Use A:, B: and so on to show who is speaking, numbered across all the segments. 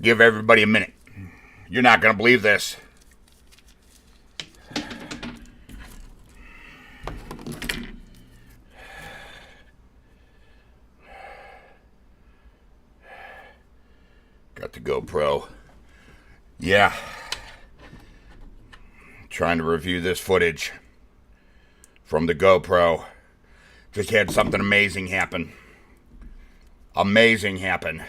A: give everybody a minute. You're not going to believe this. Got the GoPro. Yeah. Trying to review this footage from the GoPro. Just had something amazing happen. Amazing happen.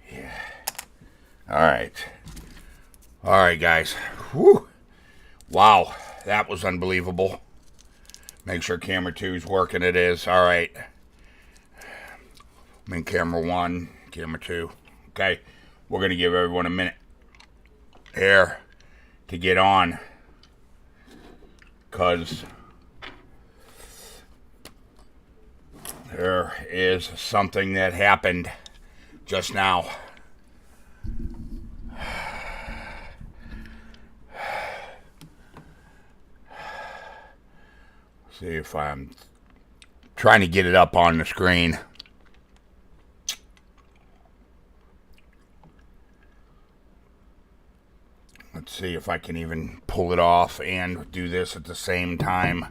A: Yeah. All right, guys. Whew. Wow, that was unbelievable. Make sure camera 2 is working. It is. All right. I'm in camera 1, camera 2. Okay. We're going to give everyone a minute here to get on. Because there is something that happened just now. See if I'm trying to get it up on the screen. Let's see if I can even pull it off and do this at the same time.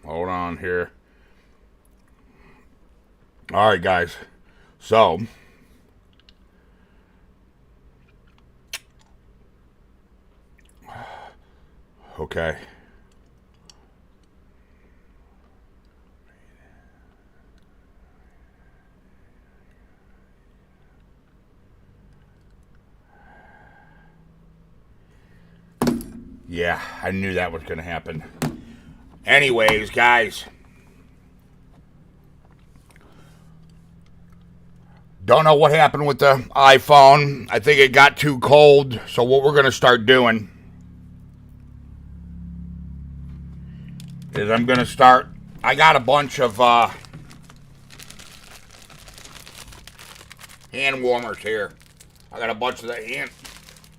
A: Hold on here. All right, guys. So, okay. Yeah, I knew that was going to happen. Anyways, guys. Don't know what happened with the iPhone. I think it got too cold. So what we're going to start doing is I'm going to start. I got a bunch of hand warmers here. I got a bunch of the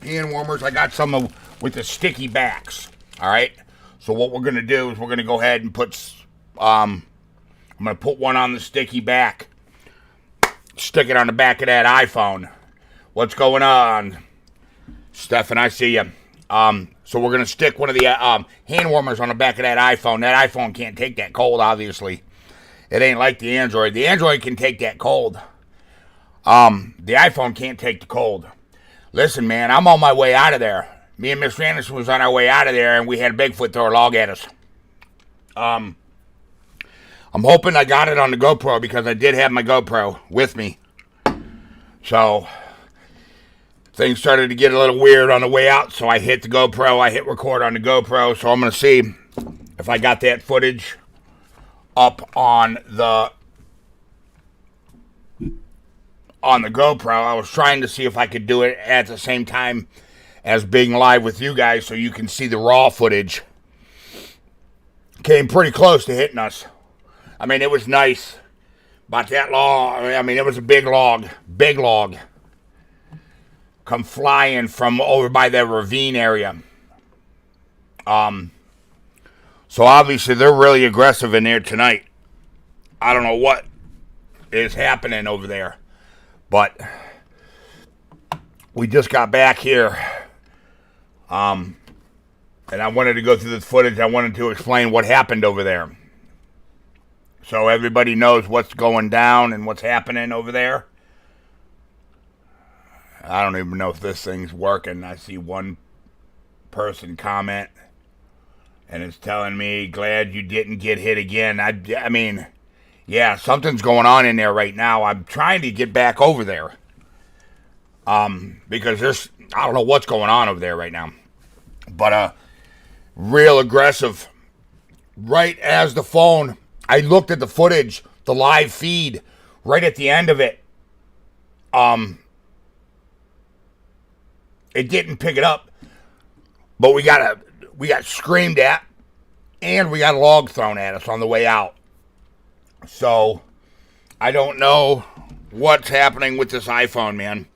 A: hand warmers. I got some with the sticky backs. All right. So what we're going to do is we're going to go ahead and put. I'm going to put one on the sticky back. Stick it on the back of that iPhone. What's going on? Stefan, I see you. So we're going to stick one of the hand warmers on the back of that iPhone. That iPhone can't take that cold, obviously. It ain't like the Android. The Android can take that cold. The iPhone can't take the cold. Listen, man, I'm on my way out of there. Me and Mr. Anderson was on our way out of there, and we had Bigfoot throw a log at us. I'm hoping I got it on the GoPro because I did have my GoPro with me. So, things started to get a little weird on the way out, so I hit the GoPro. I hit record on the GoPro, so I'm going to see if I got that footage up on the GoPro. I was trying to see if I could do it at the same time as being live with you guys so you can see the raw footage. Came pretty close to hitting us. I mean, it was nice. But that log, I mean, it was a big log. Big log. Come flying from over by that ravine area. So obviously they're really aggressive in there tonight. I don't know what is happening over there. But we just got back here. And I wanted to go through this footage. I wanted to explain what happened over there. So everybody knows what's going down and what's happening over there. I don't even know if this thing's working. I see one person comment, and it's telling me, glad you didn't get hit again. I mean, yeah, something's going on in there right now. I'm trying to get back over there. Because I don't know what's going on over there right now. But, real aggressive. Right as the phone, I looked at the footage, the live feed, right at the end of it. It didn't pick it up, but we got screamed at, and we got a log thrown at us on the way out. So, I don't know what's happening with this iPhone, man.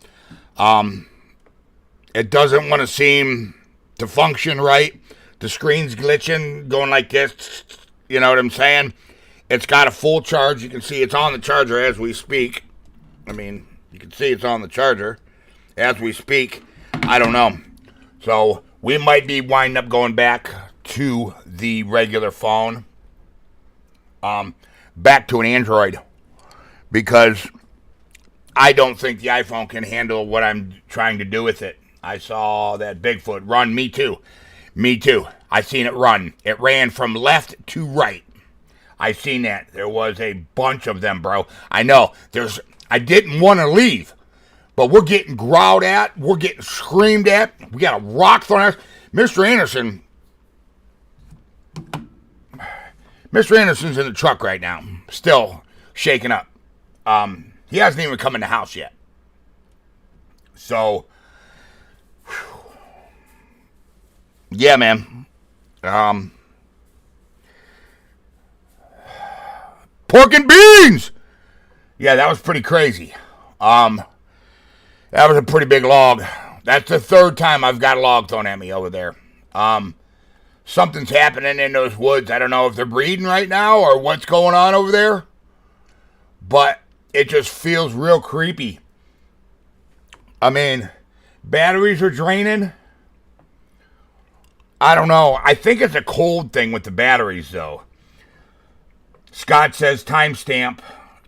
A: It doesn't want to seem to function right. The screen's glitching, going like this. You know what I'm saying? It's got a full charge. You can see it's on the charger as we speak. I mean, you can see it's on the charger as we speak. I don't know. So we might be winding up going back to the regular phone. Back to an Android. Because I don't think the iPhone can handle what I'm trying to do with it. I saw that Bigfoot run. Me too. Me too. I seen it run. It ran from left to right. I seen that. There was a bunch of them, bro. I know. I didn't want to leave. But we're getting growled at. We're getting screamed at. We got a rock thrown at us. Mr. Anderson's in the truck right now. Still shaking up. He hasn't even come in the house yet. So, yeah, man. Pork and beans! Yeah, that was pretty crazy. That was a pretty big log. That's the third time I've got a log thrown at me over there. Something's happening in those woods. I don't know if they're breeding right now or what's going on over there. But it just feels real creepy. I mean, batteries are draining. I don't know. I think it's a cold thing with the batteries, though. Scott says timestamp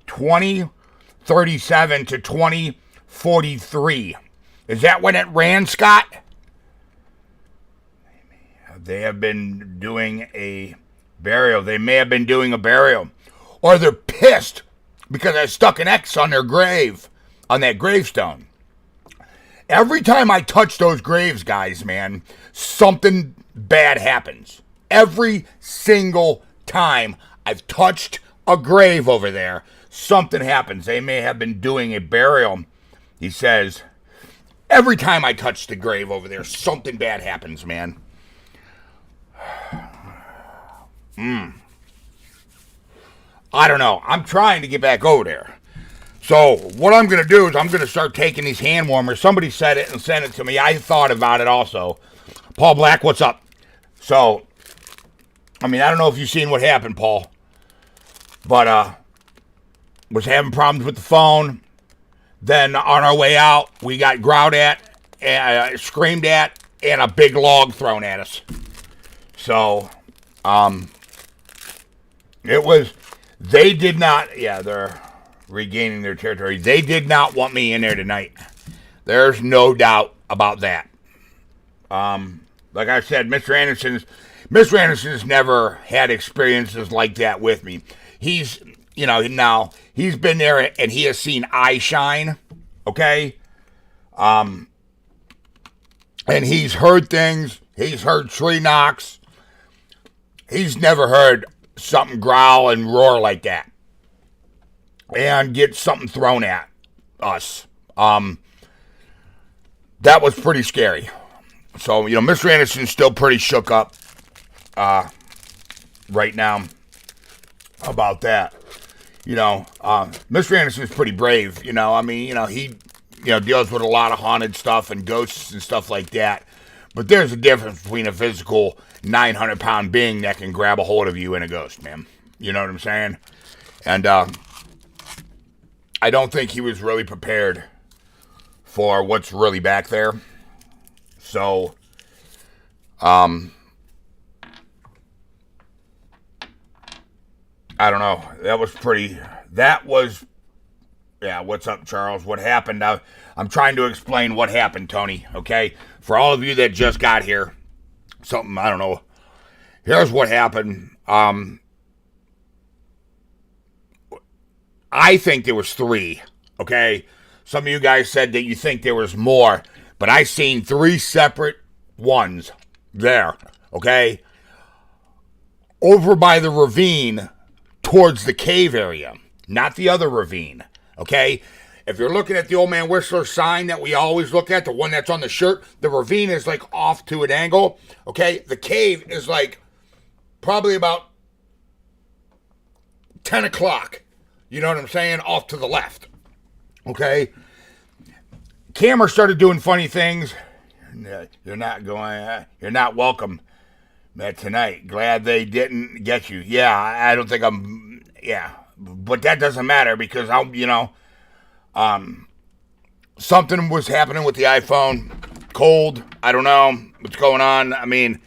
A: 2037 to 2043. Is that when it ran, Scott? They have been doing a burial. They may have been doing a burial. Or they're pissed because I stuck an X on their grave, on that gravestone. Every time I touch those graves, guys, man, something bad happens. Every single time I've touched a grave over there, something happens. They may have been doing a burial. He says, every time I touch the grave over there, something bad happens, man. I don't know. I'm trying to get back over there. So what I'm going to do is I'm going to start taking these hand warmers. Somebody said it and sent it to me. I thought about it also. Paul Black, what's up? So, I mean, I don't know if you've seen what happened, Paul. But, was having problems with the phone. Then on our way out, we got growled at, screamed at, and a big log thrown at us. So, it was... They did not, yeah, they're regaining their territory. They did not want me in there tonight. There's no doubt about that. Like I said, Mr. Anderson's never had experiences like that with me. He's, now, he's been there and he has seen eye shine, okay? And he's heard things. He's heard tree knocks. He's never heard something growl and roar like that and get something thrown at us. That was pretty scary. So, Mr. Anderson's still pretty shook up right now about that. Mr. Anderson's pretty brave. He deals with a lot of haunted stuff and ghosts and stuff like that. But there's a difference between a physical 900-pound being that can grab a hold of you and a ghost, man. You know what I'm saying? And I don't think he was really prepared for what's really back there. So, I don't know. Yeah, what's up, Charles? What happened? I'm trying to explain what happened, Tony, okay? For all of you that just got here, I don't know. Here's what happened. I think there was 3, okay? Some of you guys said that you think there was more, but I seen 3 separate ones there, okay? Over by the ravine towards the cave area, not the other ravine, okay? If you're looking at the Old Man Whistler sign that we always look at, the one that's on the shirt, the ravine is like off to an angle, okay? The cave is like probably about 10 o'clock. You know what I'm saying? Off to the left. Okay? Camera started doing funny things. You're not welcome tonight. Glad they didn't get you. Yeah, I don't think yeah. But that doesn't matter because something was happening with the iPhone. Cold. I don't know what's going on. I mean,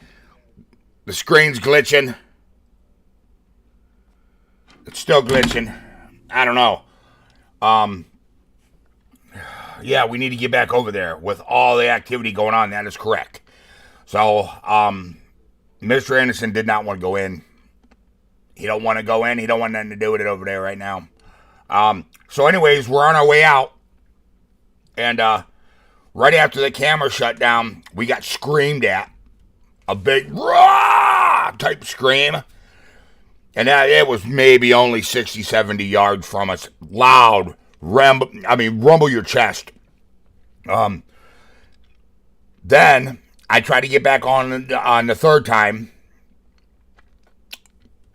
A: the screen's glitching. It's still glitching. I don't know. Yeah, we need to get back over there with all the activity going on. That is correct. So, Mr. Anderson did not want to go in. He don't want to go in. He don't want nothing to do with it over there right now. So anyways, we're on our way out. And right after the camera shut down, we got screamed at. A big rah type scream. And it was maybe only 60, 70 yards from us. Loud. Rumble your chest. Then I tried to get back on the third time.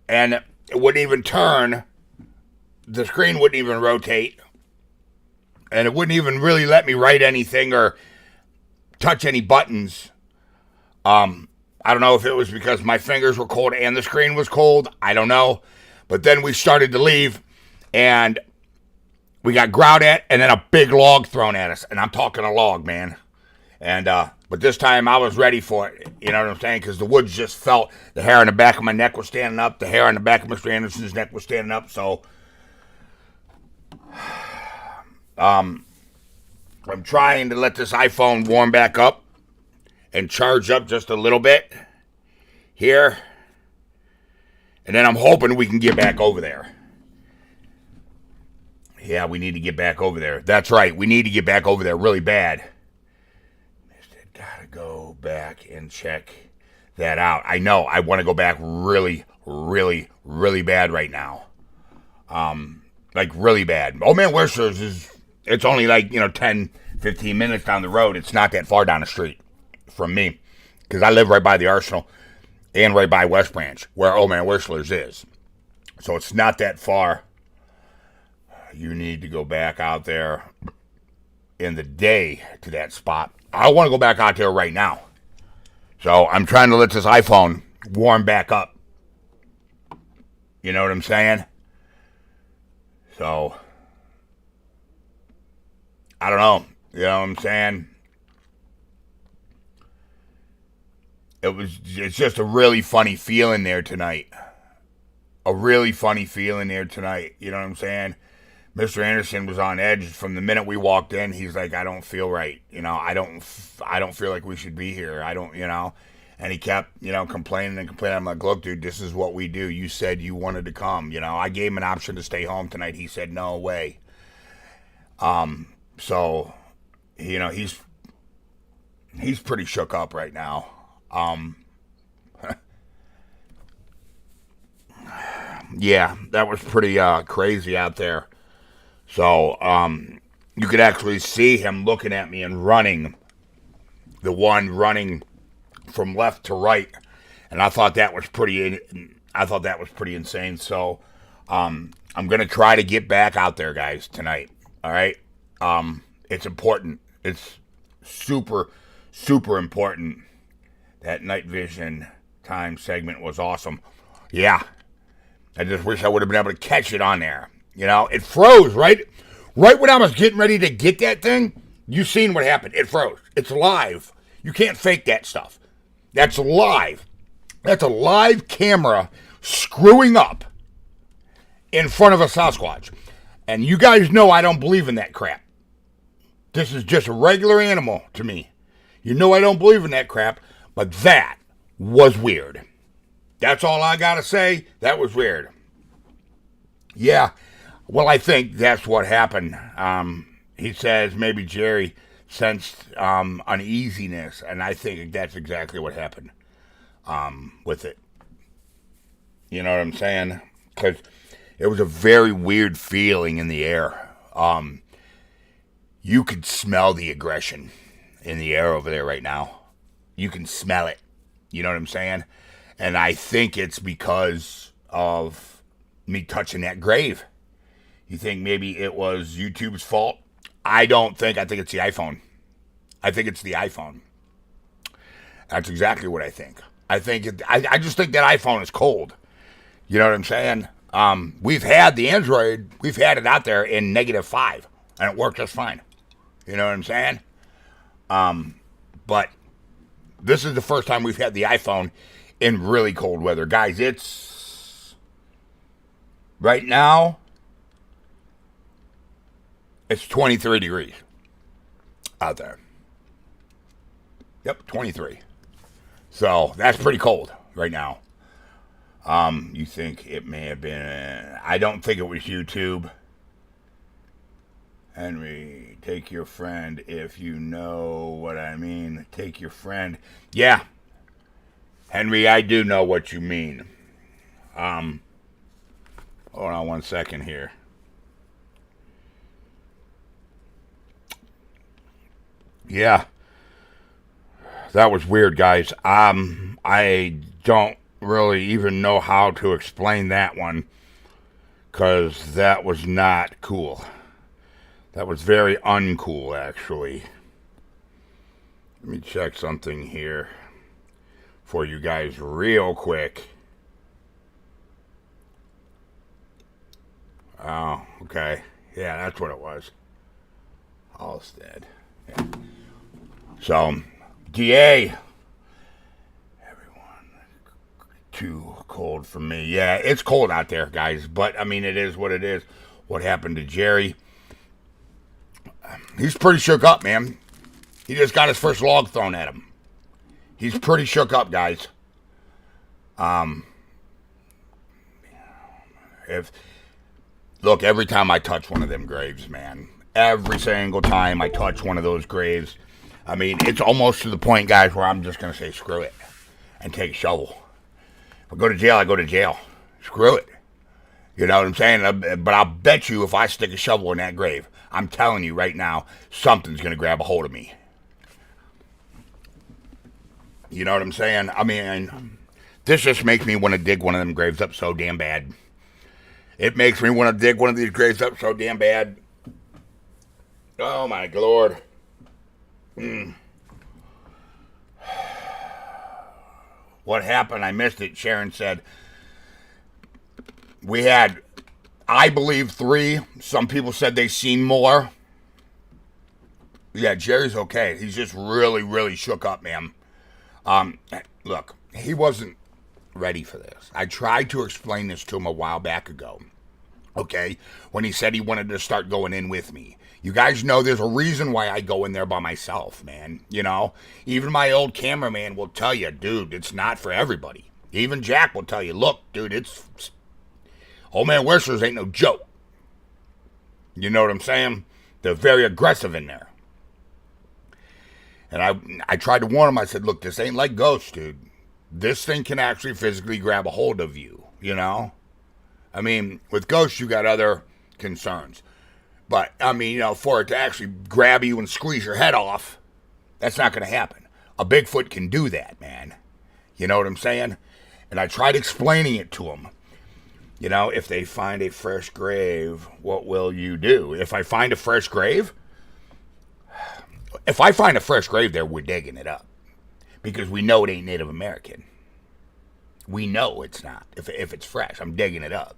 A: And it wouldn't even turn. The screen wouldn't even rotate. And it wouldn't even really let me write anything or touch any buttons. I don't know if it was because my fingers were cold and the screen was cold. I don't know. But then we started to leave. And we got growled at and then a big log thrown at us. And I'm talking a log, man. And, but this time I was ready for it. You know what I'm saying? Because the woods just felt. The hair on the back of my neck was standing up. The hair on the back of Mr. Anderson's neck was standing up. So, I'm trying to let this iPhone warm back up and charge up just a little bit here. And then I'm hoping we can get back over there. Yeah, we need to get back over there. That's right. We need to get back over there really bad. Gotta go back and check that out. I know. I want to go back really, really, really bad right now. Like really bad. Oh man, Whistler's it's only like, 10, 15 minutes down the road. It's not that far down the street from me. Because I live right by the Arsenal and right by West Branch, where Old Man Whistler's is. So it's not that far. You need to go back out there in the day to that spot. I want to go back out there right now. So I'm trying to let this iPhone warm back up. You know what I'm saying? So, I don't know. You know what I'm saying? It's just a really funny feeling there tonight. A really funny feeling there tonight. You know what I'm saying? Mr. Anderson was on edge from the minute we walked in. He's like, I don't feel right. I don't feel like we should be here. And he kept, complaining and complaining. I'm like, look, dude, this is what we do. You said you wanted to come. I gave him an option to stay home tonight. He said, no way. So, he's pretty shook up right now. Yeah, that was pretty crazy out there. So, you could actually see him looking at me and running. The one running from left to right. And I thought that was pretty insane. So, I'm going to try to get back out there, guys, tonight. All right? It's important. It's super, super important. That night vision time segment was awesome. Yeah. I just wish I would have been able to catch it on there. It froze, right? Right when I was getting ready to get that thing, you seen what happened. It froze. It's live. You can't fake that stuff. That's live. That's a live camera screwing up in front of a Sasquatch. And you guys know I don't believe in that crap. This is just a regular animal to me. You know I don't believe in that crap, but that was weird. That's all I gotta say. That was weird. Yeah, well, I think that's what happened. He says maybe Jerry sensed uneasiness, and I think that's exactly what happened with it. You know what I'm saying? Because it was a very weird feeling in the air. You could smell the aggression in the air over there right now. You can smell it. You know what I'm saying? And I think it's because of me touching that grave. You think maybe it was YouTube's fault? I don't think. I think it's the iPhone. I think it's the iPhone. That's exactly what I think. I just think that iPhone is cold. You know what I'm saying? We've had the Android, we've had it out there in -5, and it worked just fine. You know what I'm saying? But this is the first time we've had the iPhone in really cold weather. Guys, it's right now, it's 23 degrees out there. Yep, 23. So that's pretty cold right now. You think it may have been, I don't think it was YouTube. Henry, take your friend if you know what I mean. Take your friend. Yeah. Henry, I do know what you mean. Hold on one second here. Yeah. That was weird, guys. I don't really even know how to explain that one, because that was not cool. That was very uncool, actually. Let me check something here for you guys real quick. Oh, okay. Yeah, that's what it was. Halstead. Yeah. So, DA. Everyone, too cold for me. Yeah, it's cold out there, guys. But, I mean, it is what it is. What happened to Jerry? He's pretty shook up, man. He just got his first log thrown at him. He's pretty shook up, guys. Look, every time I touch one of them graves, man, every single time I touch one of those graves, I mean, it's almost to the point, guys, where I'm just going to say screw it and take a shovel. If I go to jail, I go to jail. Screw it. You know what I'm saying? But I'll bet you if I stick a shovel in that grave, I'm telling you right now, something's going to grab a hold of me. You know what I'm saying? I mean, this just makes me want to dig one of them graves up so damn bad. It makes me want to dig one of these graves up so damn bad. Oh, my Lord. What happened? I missed it. Sharon said, we had, I believe, 3. Some people said they seen more. Yeah, Jerry's okay. He's just really, really shook up, man. Look, he wasn't ready for this. I tried to explain this to him a while back ago. Okay? When he said he wanted to start going in with me. You guys know there's a reason why I go in there by myself, man. You know? Even my old cameraman will tell you, dude, it's not for everybody. Even Jack will tell you, look, dude, it's... Old Man Whistler's ain't no joke. You know what I'm saying? They're very aggressive in there. And I tried to warn him. I said, look, this ain't like ghosts, dude. This thing can actually physically grab a hold of you, you know? I mean, with ghosts, you got other concerns. But, I mean, you know, for it to actually grab you and squeeze your head off, that's not going to happen. A Bigfoot can do that, man. You know what I'm saying? And I tried explaining it to him. You know, if they find a fresh grave, what will you do? If I find a fresh grave? If I find a fresh grave there, we're digging it up. Because we know it ain't Native American. We know it's not. If it's fresh, I'm digging it up.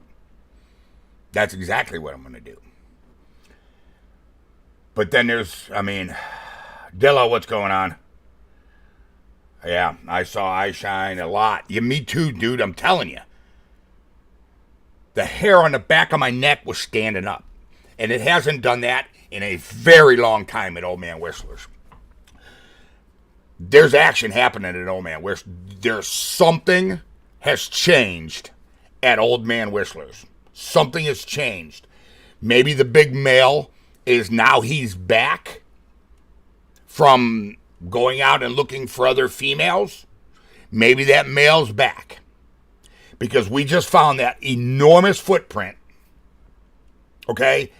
A: That's exactly what I'm going to do. But then there's, I mean, Dillo, what's going on? Yeah, I saw eye shine a lot. Yeah, me too, dude, I'm telling you. The hair on the back of my neck was standing up. And it hasn't done that in a very long time at Old Man Whistler's. There's action happening at Old Man Whistler's. There's something has changed at Old Man Whistler's. Something has changed. Maybe the big male is now he's back from going out and looking for other females. Maybe that male's back. Because we just found that enormous footprint. Okay?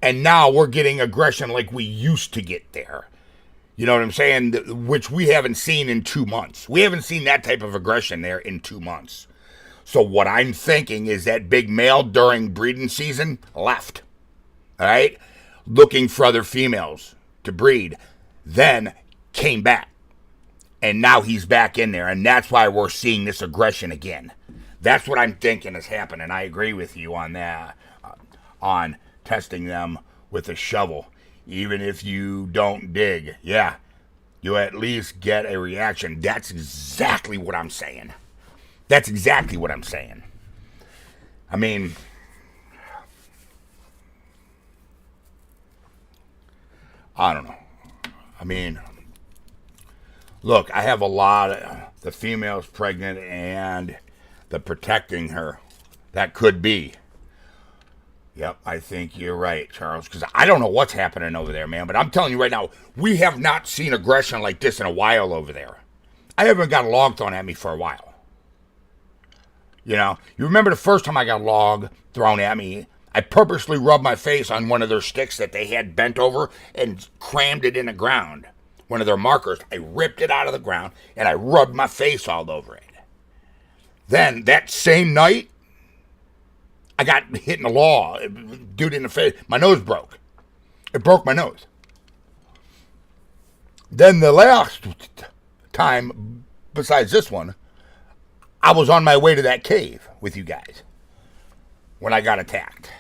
A: And now we're getting aggression like we used to get there. You know what I'm saying? Which we haven't seen in 2 months. We haven't seen that type of aggression there in 2 months. So what I'm thinking is that big male during breeding season left. all right, looking for other females to breed, then came back. And now he's back in there, and that's why we're seeing this aggression again. That's what I'm thinking is happening. I agree with you on that, on testing them with a shovel. Even if you don't dig, yeah, you at least get a reaction. That's exactly what I'm saying. That's exactly what I'm saying. I mean, I don't know. I mean, look, I have a lot of the female's pregnant and the protecting her. That could be. Yep, I think you're right, Charles, because I don't know what's happening over there, man, but I'm telling you right now, we have not seen aggression like this in a while over there. I haven't got a log thrown at me for a while. You know, you remember the first time I got a log thrown at me, I purposely rubbed my face on one of their sticks that they had bent over and crammed it in the ground. One of their markers, I ripped it out of the ground and I rubbed my face all over it. Then that same night, I got hit in the log, dude in the face. My nose broke. It broke my nose. Then the last time, besides this one, I was on my way to that cave with you guys when I got attacked.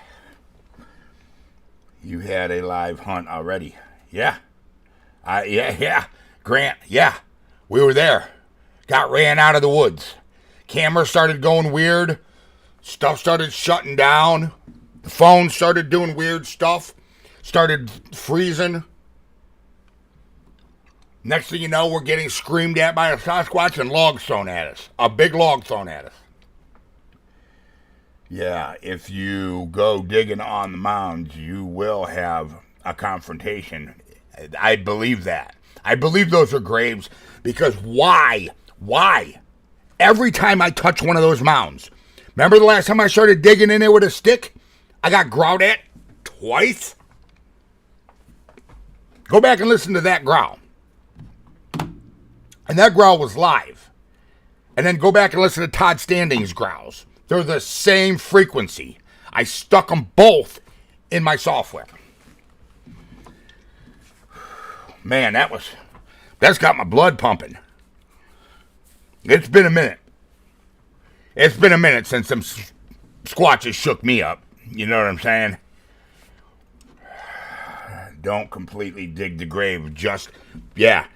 A: You had a live hunt already. Yeah. Yeah. Grant, yeah. We were there. Got ran out of the woods. Camera started going weird. Stuff started shutting down. The phone started doing weird stuff. Started freezing. Next thing you know, we're getting screamed at by a Sasquatch and logs thrown at us. A big log thrown at us. Yeah, if you go digging on the mounds, you will have a confrontation. I believe that. I believe those are graves because why? Why? Every time I touch one of those mounds, remember the last time I started digging in there with a stick? I got growled at twice. Go back and listen to that growl. And that growl was live. And then go back and listen to Todd Standing's growls. They're the same frequency. I stuck them both in my software. Man, that's got my blood pumping. It's been a minute. It's been a minute since some squatches shook me up. You know what I'm saying? Don't completely dig the grave. Just, yeah,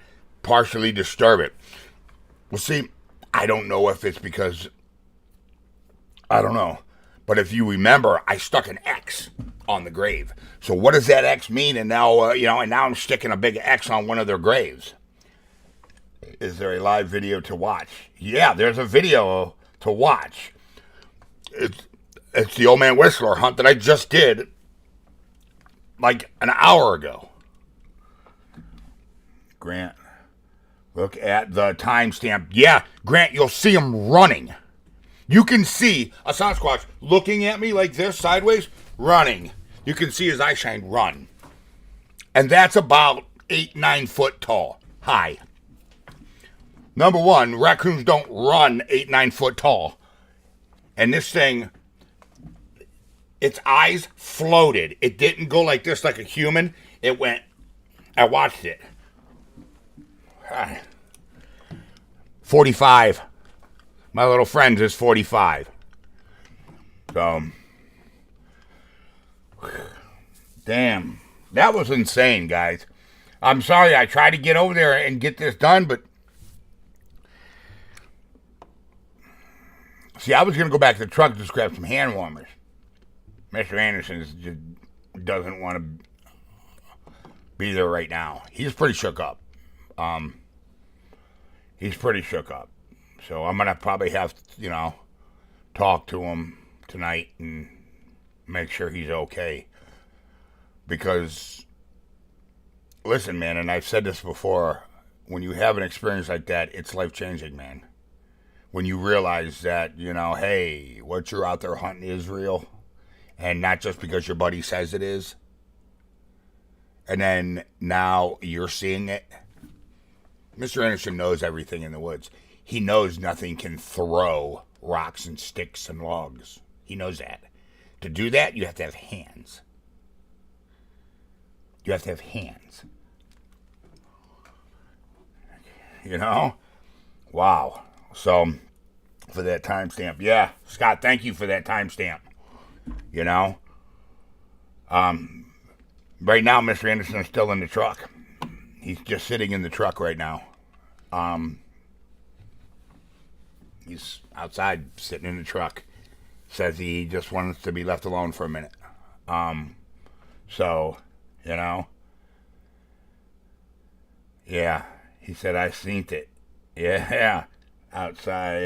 A: partially disturb it. Well, see, I don't know if it's because, I don't know. But if you remember, I stuck an X on the grave. So what does that X mean? And now, and now I'm sticking a big X on one of their graves. Is there a live video to watch? Yeah, there's a video to watch. It's the Old Man Whistler hunt that I just did like an hour ago. Grant, look at the timestamp. Yeah, Grant, you'll see him running. You can see a Sasquatch looking at me like this, sideways, running. You can see his eye shine run. And that's about 8-9 foot tall, high. Number one, raccoons don't run 8-9 foot tall. And this thing, its eyes floated. It didn't go like this like a human. It went, I watched it. 45. My little friend is 45. So, damn. That was insane, guys. I'm sorry I tried to get over there and get this done, but see, I was going to go back to the truck to just grab some hand warmers. Mr. Anderson just doesn't want to be there right now. He's pretty shook up. So I'm going to probably have, talk to him tonight and make sure he's okay. Because, listen, man, and I've said this before, when you have an experience like that, it's life-changing, man. When you realize that, hey, what you're out there hunting is real, and not just because your buddy says it is. And then now you're seeing it. Mr. Anderson knows everything in the woods. He knows nothing can throw rocks and sticks and logs. He knows that. To do that, you have to have hands. You have to have hands. You know? Wow. So, for that timestamp. Yeah, Scott, thank you for that timestamp. You know? Right now, Mr. Anderson's still in the truck. He's just sitting in the truck right now. He's outside sitting in the truck. Says he just wants to be left alone for a minute. So, you know. Yeah. He said, I seen it. Yeah. Outside,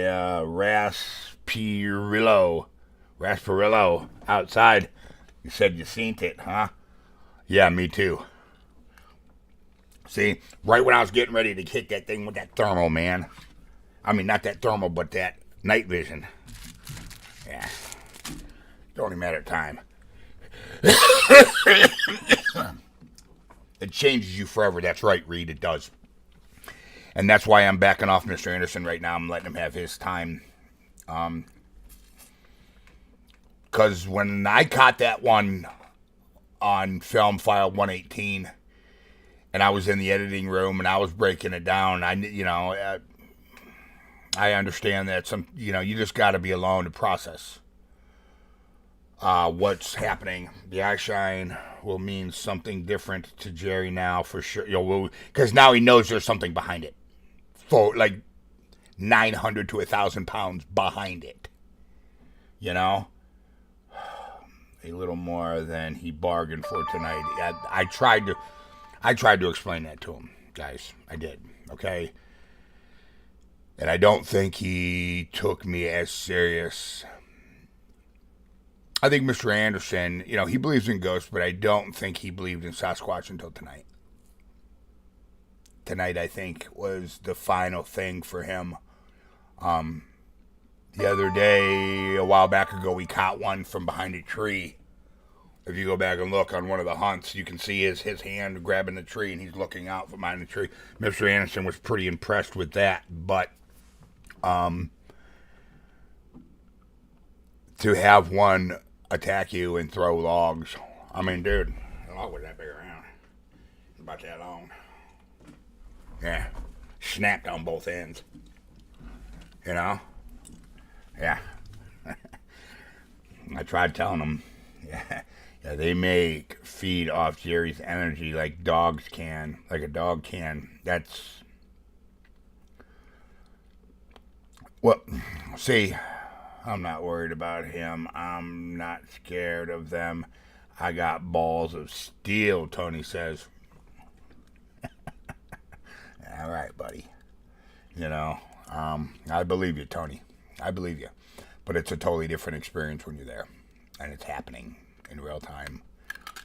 A: Rasparillo, outside. You said you seen it, huh? Yeah, me too. See, right when I was getting ready to hit that thing with that thermal, man. I mean, not that thermal, but that night vision. Yeah. It's only a matter of time. It changes you forever. That's right, Reed. It does. And that's why I'm backing off Mr. Anderson right now. I'm letting him have his time. Because when I caught that one on film file 118, and I was in the editing room and I was breaking it down, I understand that you just got to be alone to process what's happening. The eye shine will mean something different to Jerry now for sure. Because now he knows there's something behind it. For like 900 to 1,000 pounds behind it. You know? A little more than he bargained for tonight. I tried to explain that to him, guys. I did, okay? And I don't think he took me as serious. I think Mr. Anderson, he believes in ghosts, but I don't think he believed in Sasquatch until tonight. Tonight, I think, was the final thing for him. The other day, a while back ago, we caught one from behind a tree. If you go back and look on one of the hunts, you can see his hand grabbing the tree, and he's looking out from behind the tree. Mr. Anderson was pretty impressed with that, but to have one attack you and throw logs, I mean, dude, the log was that big around. About that long. Yeah. Snapped on both ends. Yeah. I tried telling them, yeah, they may feed off Jerry's energy like a dog can. That's, well, see, I'm not worried about him. I'm not scared of them. I got balls of steel, Tony says. All right, buddy. I believe you, Tony. I believe you. But it's a totally different experience when you're there. And it's happening in real time.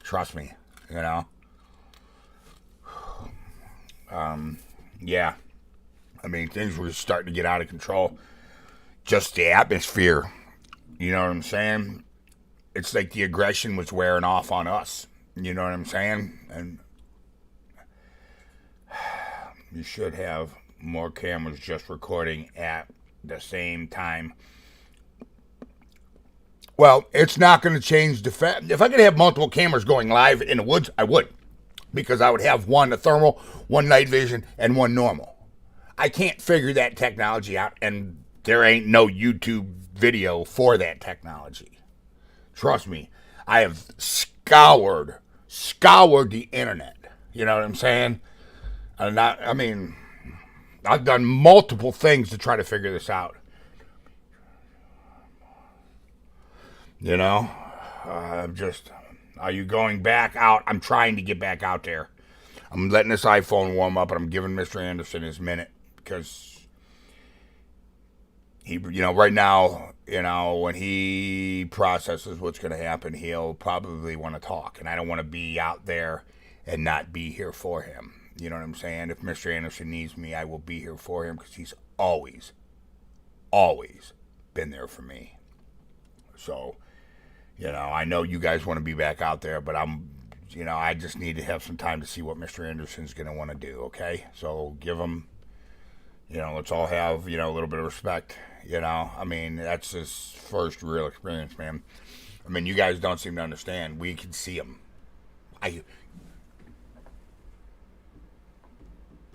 A: Trust me, Yeah. I mean, things were starting to get out of control. Just the atmosphere. You know what I'm saying? It's like the aggression was wearing off on us. You know what I'm saying? And you should have more cameras just recording at the same time. Well, it's not going to change the fact. If I could have multiple cameras going live in the woods, I would. Because I would have one a thermal, one night vision, and one normal. I can't figure that technology out, and there ain't no YouTube video for that technology. Trust me, I have scoured the internet. You know what I'm saying? I've done multiple things to try to figure this out. Are you going back out? I'm trying to get back out there. I'm letting this iPhone warm up, and I'm giving Mr. Anderson his minute because he, right now, when he processes what's going to happen, he'll probably want to talk, and I don't want to be out there and not be here for him. You know what I'm saying? If Mr. Anderson needs me, I will be here for him because he's always been there for me. So, I know you guys want to be back out there, but I just need to have some time to see what Mr. Anderson's going to want to do, okay? So give him, let's all have, a little bit of respect, that's his first real experience, man. You guys don't seem to understand. We can see him.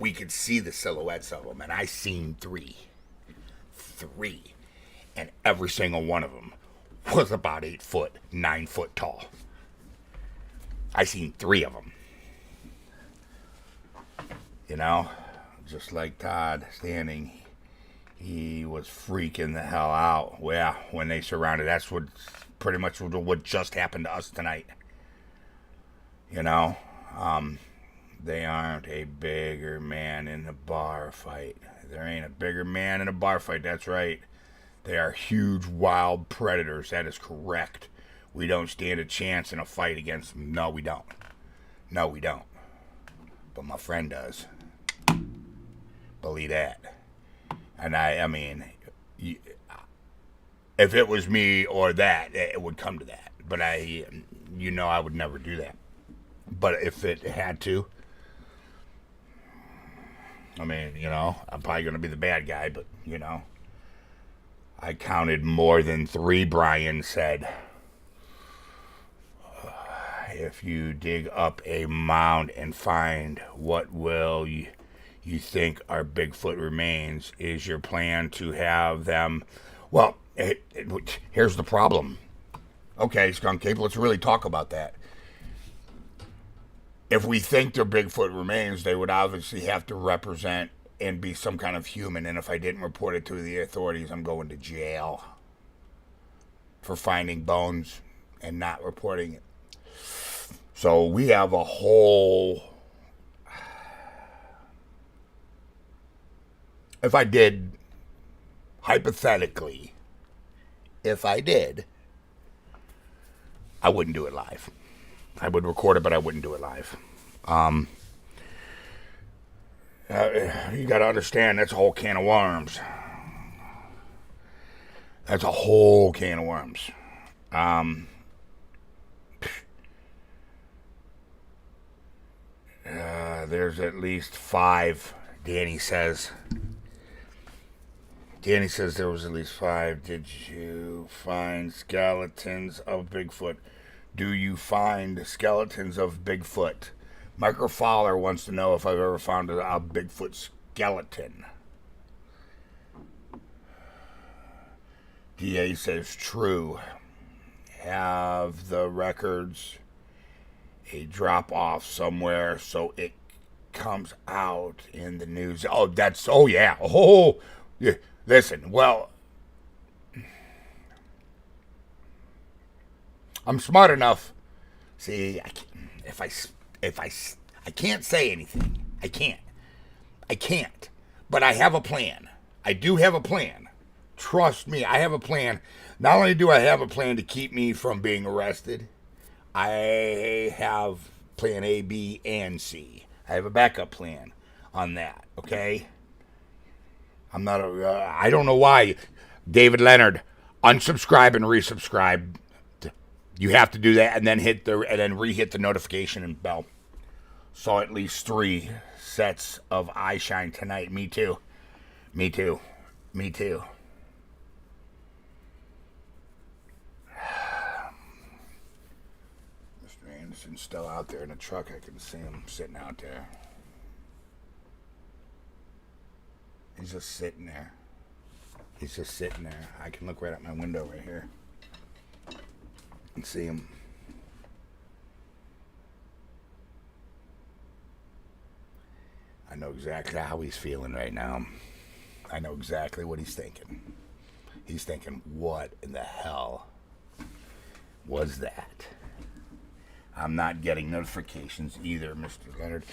A: we could see the silhouettes of them, and I seen three, and every single one of them was about 8 foot, 9 foot tall. I seen 3 of them. You know, just like Todd standing, he was freaking the hell out. Yeah, when they surrounded, that's what pretty much what just happened to us tonight. You know, they aren't a bigger man in a bar fight. There ain't a bigger man in a bar fight. That's right. They are huge wild predators. That is correct. We don't stand a chance in a fight against them. No, we don't. No, we don't. But my friend does. Believe that. And I mean, if it was me or that, it would come to that. But I would never do that. But if it had to, I mean, I'm probably going to be the bad guy, but, I counted more than 3, Brian said. If you dig up a mound and find what will you think are Bigfoot remains, is your plan to have them... Well, here's the problem. Okay, Skunk Cape, let's really talk about that. If we think they're Bigfoot remains, they would obviously have to represent and be some kind of human. And if I didn't report it to the authorities, I'm going to jail for finding bones and not reporting it. So we have a whole... If I did, hypothetically, I wouldn't do it live. I would record it, but I wouldn't do it live. You got to understand, that's a whole can of worms. That's a whole can of worms. There's at least 5, Danny says. Danny says there was at least 5. Did you find skeletons of Bigfoot? Do you find skeletons of Bigfoot? Micro Fowler wants to know if I've ever found a Bigfoot skeleton. DA says true. Have the records a drop off somewhere so it comes out in the news. Oh yeah. Listen, well, I'm smart enough. See, I can't say anything. I can't. But I have a plan. I do have a plan. Trust me, I have a plan. Not only do I have a plan to keep me from being arrested, I have plan A, B, and C. I have a backup plan on that, okay? I don't know why. David Leonard, unsubscribe and resubscribe. You have to do that and then re-hit the notification and bell. Saw at least 3 sets of eye shine tonight. Me too. Mr. Anderson's still out there in the truck. I can see him sitting out there. He's just sitting there. I can look right out my window right here and see him. I know exactly how he's feeling right now. I know exactly what he's thinking. He's thinking, what in the hell was that? I'm not getting notifications either, Mr. Leonard.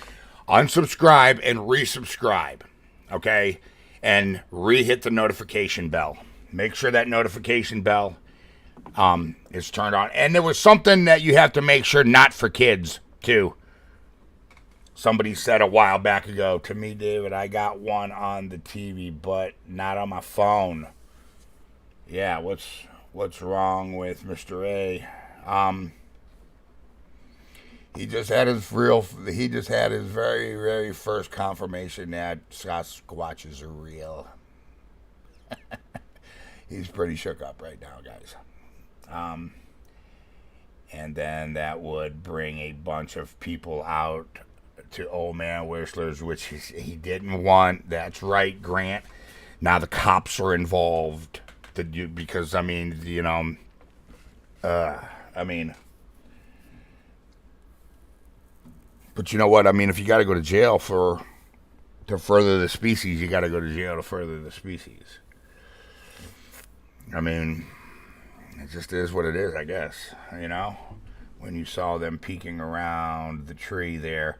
A: Unsubscribe and resubscribe, okay? And re-hit the notification bell. Make sure that notification bell is turned on. And there was something that you have to make sure not for kids, too. Somebody said a while back ago to me, David, I got one on the TV, but not on my phone. Yeah, what's wrong with Mr. A? He just had his very, very first confirmation that Sasquatches are real. He's pretty shook up right now, guys. And then that would bring a bunch of people out to Old Man Whistler's, which he didn't want. That's right, Grant. Now the cops are involved because I mean, I mean, but you know what? I mean, if you got to go to jail to further the species, you got to go to jail to further the species. I mean, it just is what it is, I guess. When you saw them peeking around the tree there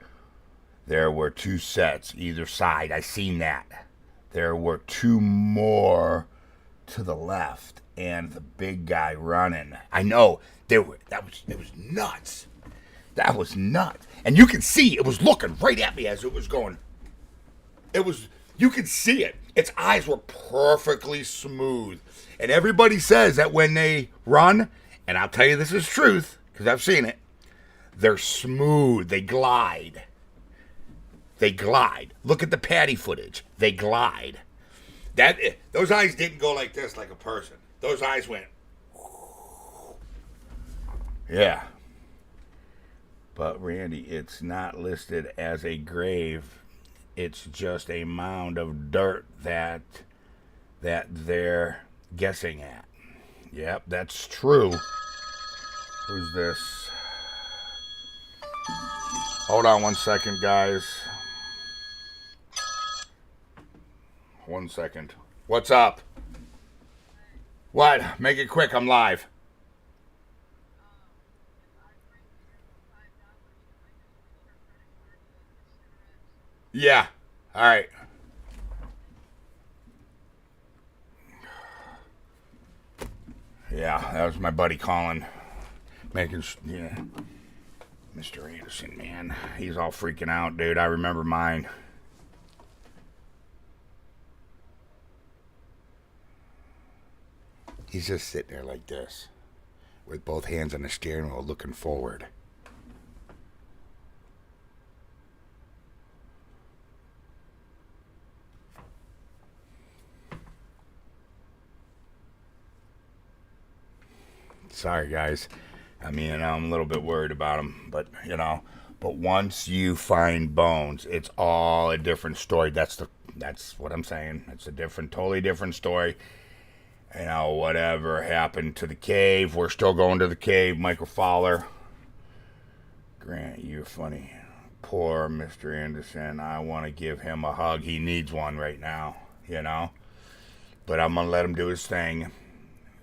A: were two sets either side. I seen that. There were two more to the left, and the big guy running. I know it was nuts. That was nuts. And you could see it was looking right at me as it was going. You could see it. Its eyes were perfectly smooth. And everybody says that when they run, and I'll tell you this is truth, because I've seen it, they're smooth. They glide. They glide. Look at the Patty footage. They glide. Those eyes didn't go like this like a person. Those eyes went. Yeah. But Randy, it's not listed as a grave. It's just a mound of dirt that they're guessing at. Yep, that's true. Who's this? Hold on 1 second, guys. 1 second. What's up? What? Make it quick. I'm live. Yeah. All right. Yeah, that was my buddy calling. Mr. Anderson, man. He's all freaking out, dude. I remember mine. He's just sitting there like this, with both hands on the steering wheel looking forward. Sorry, guys. I mean, I'm a little bit worried about him, but once you find bones, it's all a different story. That's what I'm saying. It's a totally different story. Whatever happened to the cave, we're still going to the cave. Michael Fowler. Grant, you're funny. Poor Mr. Anderson. I want to give him a hug. He needs one right now, But I'm going to let him do his thing.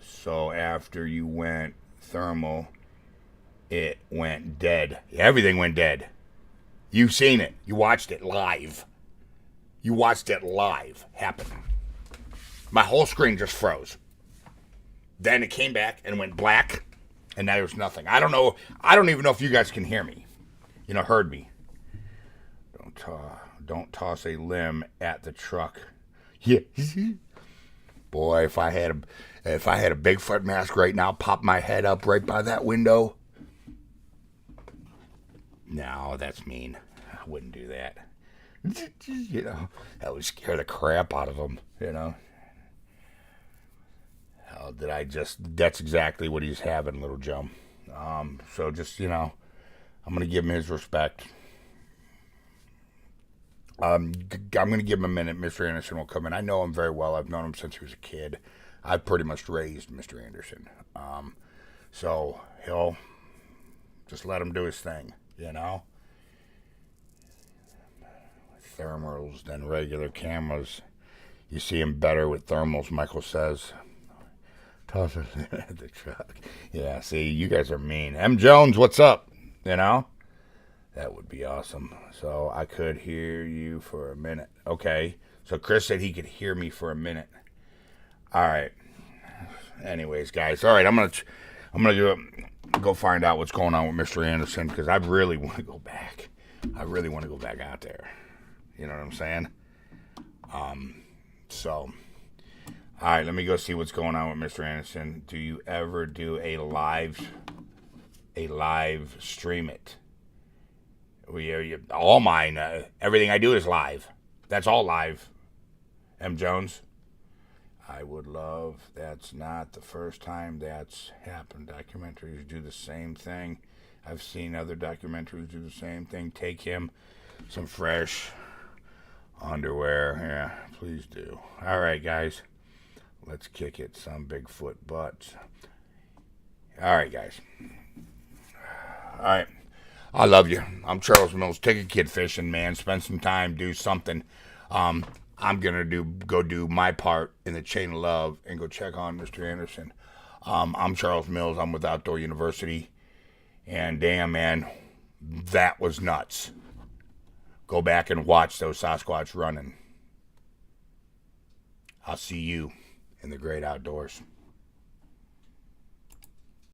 A: So after you went thermal, it went dead. Everything went dead. You've seen it. You watched it live. Happen. My whole screen just froze. Then it came back and went black, and now there's nothing. I don't know. I don't even know if you guys can hear me. Heard me. Don't toss a limb at the truck. Yeah. Boy, if I had a Bigfoot mask right now, pop my head up right by that window. No, that's mean. I wouldn't do that. That would scare the crap out of them. How did I just? That's exactly what he's having, little Joe. So just I'm gonna give him his respect. I'm going to give him a minute. Mr. Anderson will come in. I know him very well. I've known him since he was a kid. I've pretty much raised Mr. Anderson. So he'll just let him do his thing, Thermals than regular cameras. You see him better with thermals, Michael says. Toss it at the truck. Yeah, see, you guys are mean. M. Jones, what's up? That would be awesome. So I could hear you for a minute. Okay. So Chris said he could hear me for a minute. All right. Anyways, guys. All right. I'm gonna go find out what's going on with Mr. Anderson because I really want to go back. I really want to go back out there. You know what I'm saying? So. All right. Let me go see what's going on with Mr. Anderson. Do you ever do a live stream it? All mine, everything I do is live. That's all live. M. Jones. I would love. That's not the first time that's happened. Documentaries do the same thing. I've seen other documentaries do the same thing. Take him some fresh underwear. Yeah, please do. All right, guys. Let's kick it some Bigfoot butts. All right, guys. All right. I love you. I'm Charles Mills. Take a kid fishing, man. Spend some time. Do something. I'm going to go do my part in the chain of love and go check on Mr. Anderson. I'm Charles Mills. I'm with Outdoor University. And damn, man, that was nuts. Go back and watch those Sasquatch running. I'll see you in the great outdoors.